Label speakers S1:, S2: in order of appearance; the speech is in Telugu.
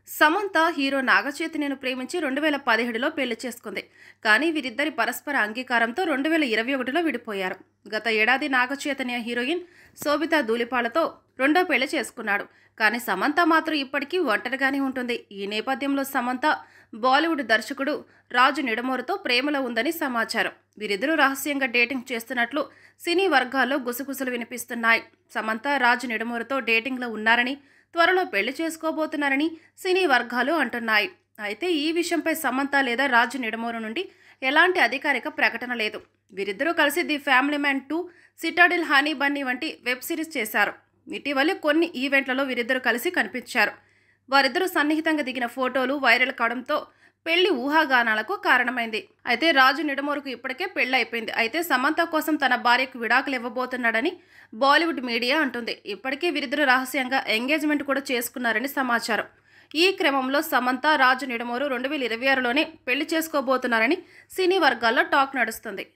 S1: సమంత హీరో నాగచైతన్యను ప్రేమించి 2017లో పెళ్లి చేసుకుంది. కానీ వీరిద్దరి పరస్పర అంగీకారంతో 2021లో విడిపోయారు. గత ఏడాది నాగచైతన్య హీరోయిన్ శోభితా ధూళిపాలతో రెండో పెళ్లి చేసుకున్నాడు. కానీ సమంత మాత్రం ఇప్పటికీ ఒంటరిగానే ఉంటుంది. ఈ నేపథ్యంలో సమంత బాలీవుడ్ దర్శకుడు రాజు నిడమోరుతో ప్రేమలో ఉందని సమాచారం. వీరిద్దరూ రహస్యంగా డేటింగ్ చేస్తున్నట్లు సినీ వర్గాల్లో గుసగుసలు వినిపిస్తున్నాయి. సమంత రాజు నిడమోరుతో డేటింగ్లో ఉన్నారని, త్వరలో పెళ్లి చేసుకోబోతున్నారని సినీ వర్గాలు అంటున్నాయి. అయితే ఈ విషయంపై సమంత లేదా రాజు నిడమోరు నుండి ఎలాంటి అధికారిక ప్రకటన లేదు. వీరిద్దరూ కలిసి the family man 2, Citadel, honey Bunny వంటి వెబ్ సిరీస్ చేశారు. ఇటీవల కొన్ని ఈవెంట్లలో వీరిద్దరూ కలిసి కనిపించారు. వారిద్దరూ సన్నిహితంగా దిగిన ఫోటోలు వైరల్ కావడంతో పెళ్లి ఊహాగానాలకు కారణమైంది. అయితే రాజు నిడమోరుకు ఇప్పటికే పెళ్లి అయిపోయింది. అయితే సమంత కోసం తన భార్యకు విడాకులు ఇవ్వబోతున్నాడని బాలీవుడ్ మీడియా అంటుంది. ఇప్పటికే వీరిద్దరూ రహస్యంగా ఎంగేజ్మెంట్ కూడా చేసుకున్నారని సమాచారం. ఈ క్రమంలో సమంత రాజు నిడమోరు 2026లోనే పెళ్లి చేసుకోబోతున్నారని సినీ వర్గాల్లో టాక్ నడుస్తుంది.